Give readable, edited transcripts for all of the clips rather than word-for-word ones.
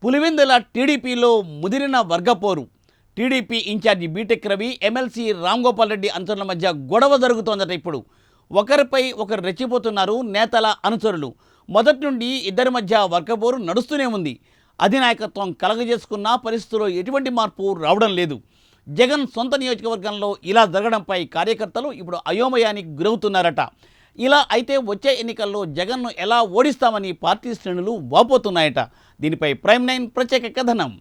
పులివెందుల టీడీపీలో ముదిరిన వర్గపోరు. TDP incharge B Tech Ravi, MLC Ram Gopal Reddy అనుచరుల మధ్య గొడవ జరుగుతోందట. ఇప్పుడు ఒకరిపై ఒకరు రెచ్చిపోతున్నారు నేతల అనుచరులు. మొదటి నుండి ఇద్దరి మధ్య వర్గపోరు నడుస్తూనే ఉంది. అధినాయకత్వం కలగజేసుకున్న పరిస్థితుల్లో ఎటువంటి మార్పు రావడం లేదు. జగన్ సొంత నియోజకవర్గంలో ఇలా జరగడంపై కార్యకర్తలు ఇప్పుడు అయోమయానికి గురవుతున్నారట. ఇలా అయితే వచ్చే ఎన్నికల్లో జగన్ను ఎలా ఓడిస్తామని పార్టీ శ్రేణులు వాపోతున్నాయట. దీనిపై ప్రైమ్ 9 ప్రత్యేక కథనం.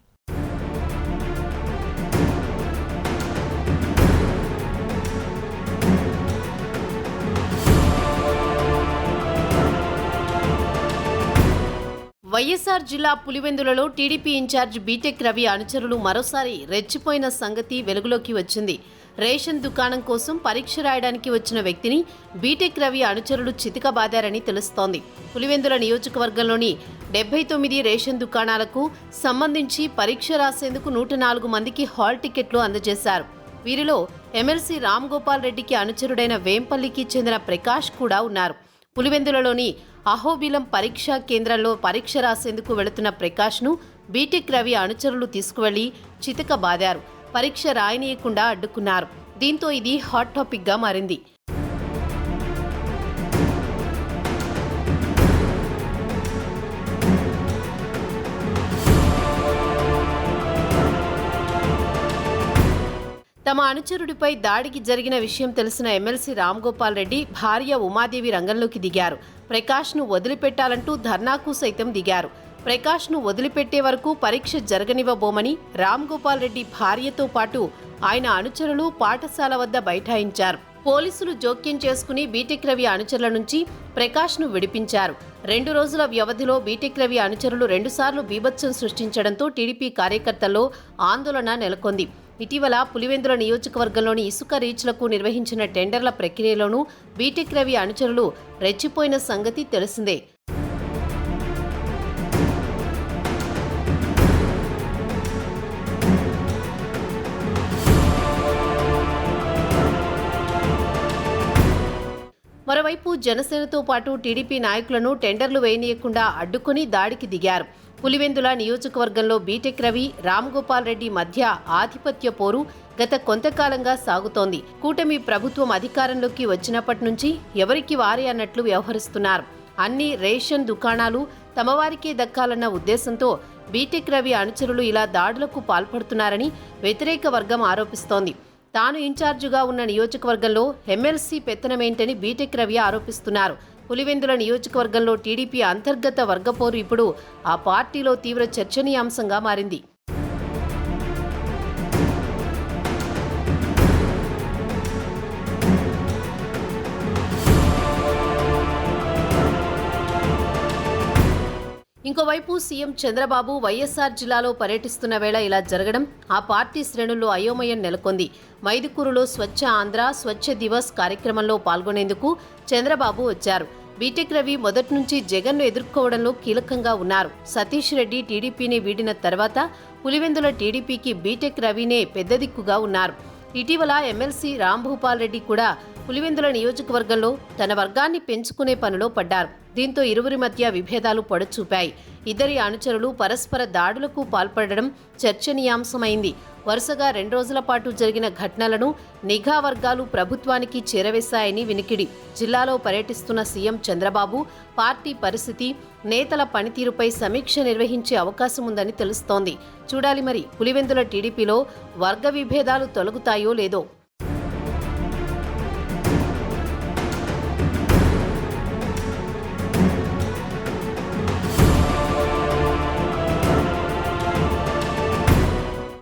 వైఎస్ఆర్ జిల్లా పులివెందులలో టీడీపీ ఇన్ఛార్జ్ బీటెక్ రవి అనుచరులు మరోసారి రెచ్చిపోయిన సంగతి వెలుగులోకి వచ్చింది. రేషన్ దుకాణం కోసం పరీక్ష రాయడానికి వచ్చిన వ్యక్తిని బీటెక్ రవి అనుచరులు చితకబాదారని తెలుస్తోంది. పులివెందుల నియోజకవర్గంలోని 79 రేషన్ దుకాణాలకు సంబంధించి పరీక్ష రాసేందుకు 104 మందికి హాల్ టికెట్లు అందజేశారు. వీరిలో ఎమ్మెల్సీ రామ్ గోపాల్ రెడ్డికి అనుచరుడైన వేంపల్లికి చెందిన ప్రకాష్ కూడా ఉన్నారు. పులివెందులలోని అహోబిలం పరీక్షా కేంద్రంలో పరీక్ష రాసేందుకు వెళుతున్న ప్రకాష్ను బీటెక్ రవి అనుచరులు తీసుకువెళ్లి చితకబాదారు. పరీక్ష రాయనీయకుండా అడ్డుకున్నారు. దీంతో ఇది హాట్ టాపిక్గా మారింది. తమ అనుచరుడిపై దాడికి జరిగిన విషయం తెలిసిన ఎమ్మెల్సీ రామ్ గోపాల్ రెడ్డి భార్య ఉమాదేవి రంగంలోకి దిగారు. ప్రకాష్ను వదిలిపెట్టాలంటూ ధర్నాకు సైతం దిగారు. ప్రకాష్ను వదిలిపెట్టే వరకు పరీక్ష జరగనివ్వబోమని రామ్ గోపాల్ రెడ్డి భార్యతో పాటు ఆయన అనుచరులు పాఠశాల వద్ద బైఠాయించారు. పోలీసులు జోక్యం చేసుకుని బీటెక్ రవి అనుచరుల నుంచి ప్రకాష్ను విడిపించారు. 2 రోజుల వ్యవధిలో బీటెక్ రవి అనుచరులు 2 సార్లు బీభత్సం సృష్టించడంతో టీడీపీ కార్యకర్తల్లో ఆందోళన నెలకొంది. ఇటీవల పులివెందుల నియోజకవర్గంలోని ఇసుక రీచ్లకు నిర్వహించిన టెండర్ల ప్రక్రియలోనూ బీటెక్ రవి అనుచరులు రెచ్చిపోయిన సంగతి తెలిసిందే. మరోవైపు జనసేనతో పాటు టీడీపీ నాయకులను టెండర్లు వేయనీయకుండా అడ్డుకుని దాడికి దిగారు. పులివెందుల నియోజకవర్గంలో బీటెక్ రవి, రామ్ గోపాల్ రెడ్డి మధ్య ఆధిపత్య పోరు గత కొంతకాలంగా సాగుతోంది. కూటమి ప్రభుత్వం అధికారంలోకి వచ్చినప్పటి నుంచి ఎవరికి వారే అన్నట్లు వ్యవహరిస్తున్నారు. అన్ని రేషన్ దుకాణాలు తమవారికే దక్కాలన్న ఉద్దేశంతో బీటెక్ రవి అనుచరులు ఇలా దాడులకు పాల్పడుతున్నారని వ్యతిరేక వర్గం ఆరోపిస్తోంది. తాను ఇన్ఛార్జిగా ఉన్న నియోజకవర్గంలో ఎమ్మెల్సీ పెత్తనమేంటని బీటెక్ రవి ఆరోపిస్తున్నారు. పులివెందుల నియోజకవర్గంలో టీడీపీ అంతర్గత వర్గపోరు ఇప్పుడు ఆ పార్టీలో తీవ్ర చర్చనీయాంశంగా మారింది. ఇంకోవైపు సీఎం చంద్రబాబు వైఎస్ఆర్ జిల్లాలో పర్యటిస్తున్న వేళ ఇలా జరగడం ఆ పార్టీ శ్రేణుల్లో అయోమయం నెలకొంది. మైదుకూరులో స్వచ్ఛ ఆంధ్ర స్వచ్ఛ దివస్ కార్యక్రమంలో పాల్గొనేందుకు చంద్రబాబు వచ్చారు. బీటెక్ రవి మొదటి నుంచి జగన్ను ఎదుర్కోవడంలో కీలకంగా ఉన్నారు. సతీష్ రెడ్డి టీడీపీని వీడిన తర్వాత పులివెందుల టీడీపీకి బీటెక్ రవినే పెద్ద దిక్కుగా ఉన్నారు. ఇటీవల ఎమ్మెల్సీ రామ్ భూపాల్ రెడ్డి కూడా పులివెందుల నియోజకవర్గంలో తన వర్గాన్ని పెంచుకునే పనిలో పడ్డారు. దీంతో ఇరువురి మధ్య విభేదాలు పొడచూపాయి. ఇద్దరి అనుచరులు పరస్పర దాడులకు పాల్పడడం చర్చనీయాంశమైంది. వరుసగా 2 రోజుల పాటు జరిగిన ఘటనలను నిఘా వర్గాలు ప్రభుత్వానికి చేరవేశాయని వినికిడి. జిల్లాలో పర్యటిస్తున్న సీఎం చంద్రబాబు పార్టీ పరిస్థితి, నేతల పనితీరుపై సమీక్ష నిర్వహించే అవకాశం ఉందని తెలుస్తోంది. చూడాలి మరి పులివెందుల టీడీపీలో వర్గ విభేదాలు తొలగుతాయో లేదో.